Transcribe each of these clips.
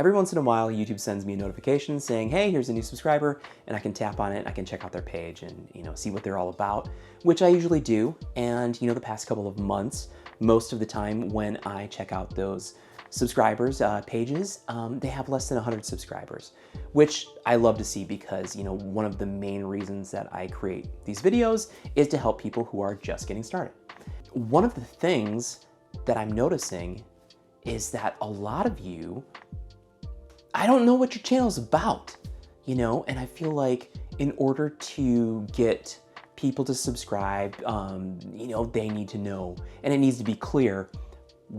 every once in a while, YouTube sends me a notification saying, hey, here's a new subscriber, and I can tap on it, I can check out their page and, see what they're all about, which I usually do. And, the past couple of months, most of the time when I check out those subscribers pages, they have less than 100 subscribers, which I love to see because, one of the main reasons that I create these videos is to help people who are just getting started. One of the things that I'm noticing is that a lot of you, I don't know what your channel's about, and I feel like in order to get people to subscribe, they need to know, and it needs to be clear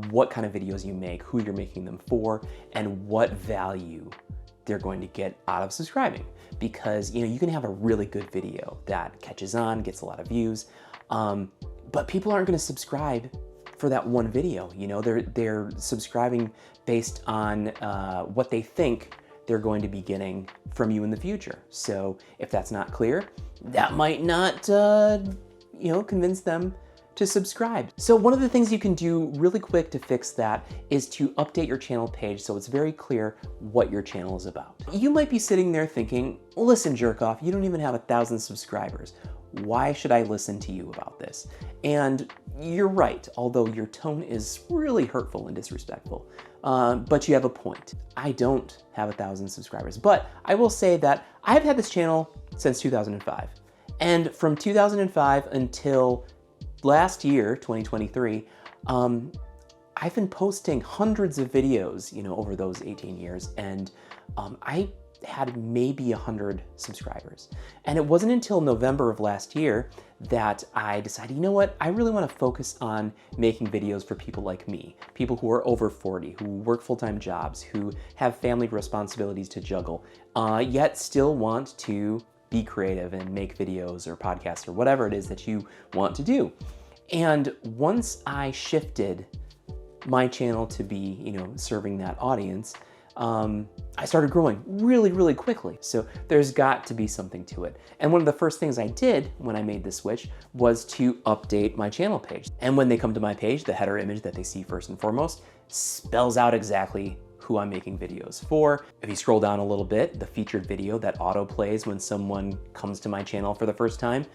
what kind of videos you make, who you're making them for, and what value they're going to get out of subscribing. Because, you can have a really good video that catches on, gets a lot of views, but people aren't going to subscribe for that one video. They're subscribing based on what they think they're going to be getting from you in the future. So if that's not clear, that might not, convince them to subscribe. So one of the things you can do really quick to fix that is to update your channel page so it's very clear what your channel is about. You might be sitting there thinking, listen, jerk off, you don't even have 1,000 subscribers. Why should I listen to you about this? And you're right, although your tone is really hurtful and disrespectful, but you have a point. I don't have 1,000 subscribers, but I will say that I've had this channel since 2005. And from 2005 until last year, 2023, I've been posting hundreds of videos, over those 18 years, and I had maybe 100 subscribers. And it wasn't until November of last year that I decided, you know what, I really want to focus on making videos for people like me, people who are over 40, who work full-time jobs, who have family responsibilities to juggle, yet still want to be creative and make videos or podcasts or whatever it is that you want to do. And once I shifted my channel to be, serving that audience, I started growing really, really quickly. So there's got to be something to it. And one of the first things I did when I made the switch was to update my channel page. And when they come to my page, the header image that they see first and foremost spells out exactly who I'm making videos for. If you scroll down a little bit, the featured video that auto plays when someone comes to my channel for the first time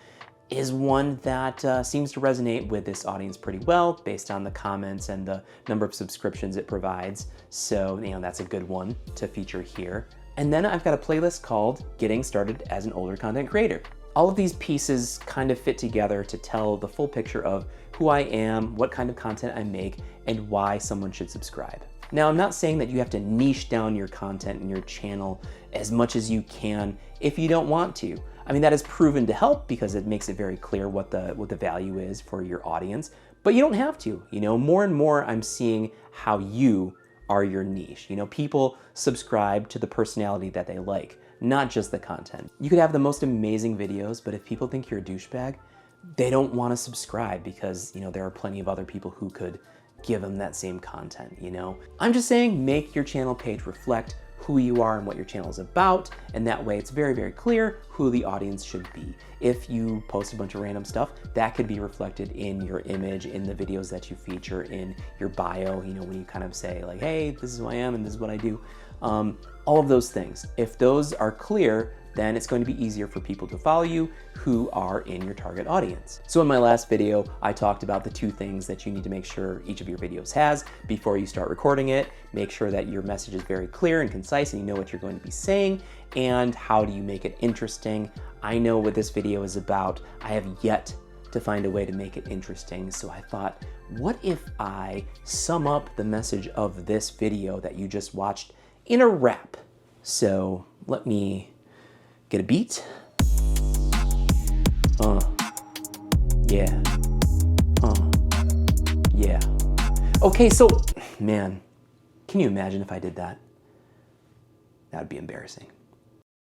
is one that seems to resonate with this audience pretty well based on the comments and the number of subscriptions it provides. So, that's a good one to feature here. And then I've got a playlist called Getting Started as an Older Content Creator. All of these pieces kind of fit together to tell the full picture of who I am, what kind of content I make, and why someone should subscribe. Now, I'm not saying that you have to niche down your content and your channel as much as you can if you don't want to. I mean, that is proven to help because it makes it very clear what the value is for your audience, but you don't have to. More and more I'm seeing how you are your niche. People subscribe to the personality that they like, not just the content. You could have the most amazing videos, but if people think you're a douchebag, they don't want to subscribe because, there are plenty of other people who could give them that same content, I'm just saying, make your channel page reflect who you are and what your channel is about, and that way it's very, very clear who the audience should be. If you post a bunch of random stuff, that could be reflected in your image, in the videos that you feature, in your bio, when you kind of say like, hey, this is who I am and this is what I do. All of those things. If those are clear, then it's going to be easier for people to follow you who are in your target audience. So in my last video, I talked about the 2 things that you need to make sure each of your videos has before you start recording it. Make sure that your message is very clear and concise and you know what you're going to be saying, and how do you make it interesting. I know what this video is about. I have yet to find a way to make it interesting. So I thought, what if I sum up the message of this video that you just watched in a rap? So let me get a beat. Yeah. Yeah. Okay, so, man, can you imagine if I did that? That would be embarrassing.